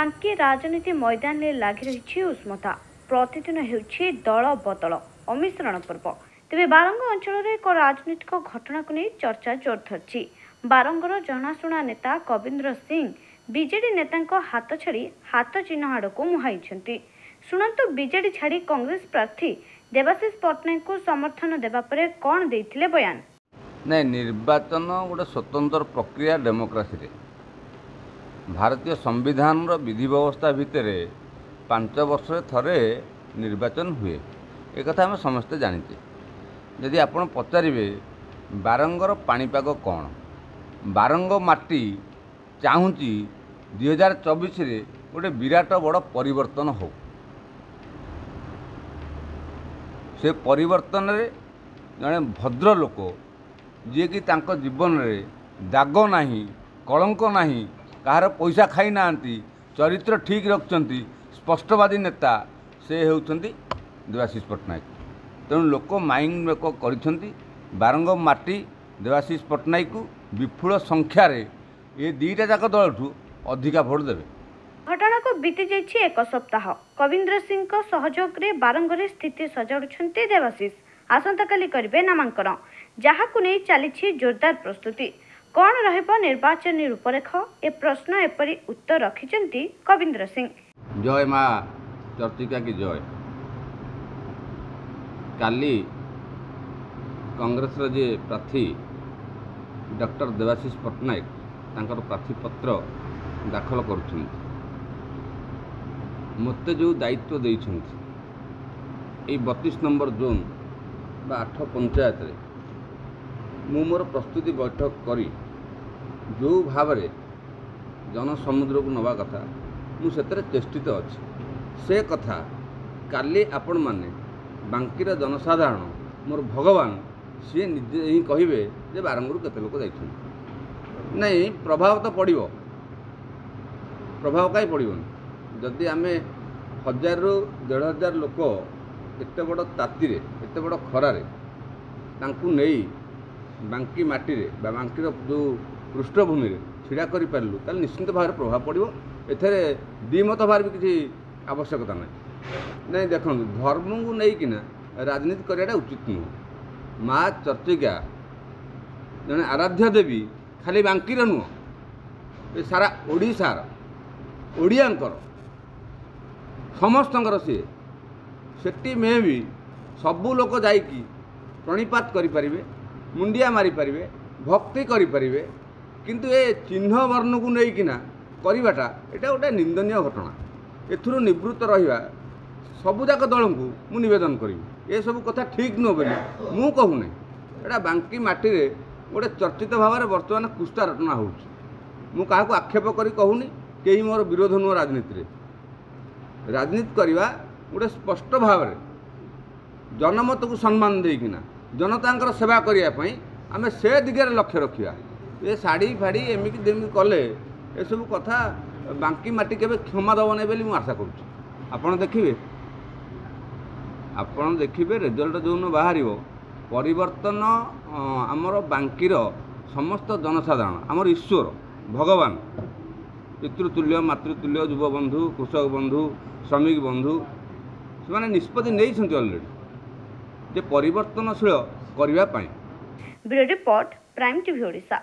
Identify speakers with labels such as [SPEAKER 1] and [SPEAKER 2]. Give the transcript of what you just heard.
[SPEAKER 1] बांकी राजनीति मैदान में लगी रही उष्मता प्रतिदिन होउछि दल बदल अमिश्रण पर्व। तेज बारंग अंचल एक राजनीतिक घटना को नहीं चर्चा जोर धरछि। बारंगर जनाशुना नेता कविंद्र सिंह बीजेडी नेता हाथ छाड़ी हाथ चिन्ह आड़ को मुहाई। शुणु बीजेडी छाड़ी कांग्रेस प्रार्थी देवाशीष पट्टनायक को समर्थन देवा पर कौन देइथिले बयान।
[SPEAKER 2] नहीं, निर्वाचन गोटे स्वतंत्र प्रक्रिया डेमोक्रेसी भारतीय संविधान विधि व्यवस्था भितर 5 वर्ष थरे निर्वाचन हुए एक कथा आम समस्ते जानीचे। यदि आपण पचारे बारंगर पाणीपाग कौन, बारंग माटी चाहूँगी 2024 गोटे विराट बड़ परिवर्तन हो। से परिवर्तन रे जड़े भद्र लोक जी कि तांको जीवन रे दाग नहीं, कलंक नहीं, कहार पैसा खाई ना, चरित्र ठीक रखुंट, स्पष्टवादी नेता से होउछंती देवाशीष पट्टनायक। तेणु लोक माइंड मेक कर बारंग माटी देवाशीष पट्टनायक को विपुल संख्यार ये दुईटा जाक दल अधिका भोट देवे।
[SPEAKER 1] घटना को बीती जाइछि 1 सप्ताह। कविंद्र सिंह को सहयोग रे बारंगरे स्थिति सजाड़ुछंती देवाशीष। आसंताकाली करिवे नामांकन, जहाकु नै चलीछि जोरदार प्रस्तुति। कौन रहिबो निर्वाचन रूपरेख ए प्रश्न एपरी उत्तर रखिछंती कविंद्र सिंह।
[SPEAKER 2] जय माँ चर्चिका की जय। काली कांग्रेस जे प्रार्थी डॉक्टर देवाशीष पट्टनायक तांकर प्रार्थी पत्र दाखल करुछंती। मते जो दायित्व देइछंती ए 32 नंबर जोन बा 8 पंचायत रे मु मोर प्रस्तुति बैठक करी जो भाव में जनसमुद्र को नवा कथा मु सेतरे चेष्टित अच्छी। से कथा काली आपण माने बांकीर जनसाधारण मोर भगवान सी निजे ही कहे जे बारंगरू केते लोक जाइछन। नहीं, प्रभाव तो पड़ो, प्रभाव कहीं पड़ोनी। जदि आम 1000 ରୁ 1500 लोक एत बड़ ताती एत बड़ खरार नहीं बांकी माटी रे बांकीर जो पृष्ठभूमि छिड़ा कर पारू ताल निश्चित भाव प्रभाव पड़ो। एथेरे द्विमत भार भी किसी आवश्यकता ना। नहीं देखो, धर्म को लेकिन राजनीति कराटा उचित नुह। माँ चर्चिका जड़े आराध्य देवी खाली बांकीर नुह, ये सारा ओडिशार ओडियांकर समस्तंकर सी सेठी में भी सबू लोक जाइकी प्रणिपात करें, मुंडिया मारी पारे, भक्ति करें, किंतु ए चिन्ह वर्ण को लेकिना करवाटा यहाँ गोटे निंदनीय घटना। एथुरु निवृत्त रहा सबुजाक दल को मु निवेदन करी ये सब कथा ठीक नुह बोली मु कहूना। यहाँ बांकी माटी रे गोटे चर्चित भाव में बर्तमान कुष्ठा रटना हो। क्या आक्षेप करी कहूनी, कहीं मोर विरोध नुह। राजनीति करवा गोटे स्पष्ट भाव में जनमत को सम्मान देकिना जनता सेवा करने आम से दिगरे लक्ष्य रखा। ये शाढ़ी फाड़ी एमती देमी कले ये सब कथा बांकी माटी के क्षमा दब नहीं बोली आशा करुँ। आपड़ देखिए रिजल्ट जो बाहर परिवर्तन आमर बांकीर समस्त जनसाधारण आमर ईश्वर भगवान पितृतुल्य मातृतुल्य युव बंधु कृषक बंधु श्रमिक बंधु से निष्पत्ति नहीं अलरेडी जे परिवर्तनशील करने।
[SPEAKER 1] Bureau report prime TV Odisha.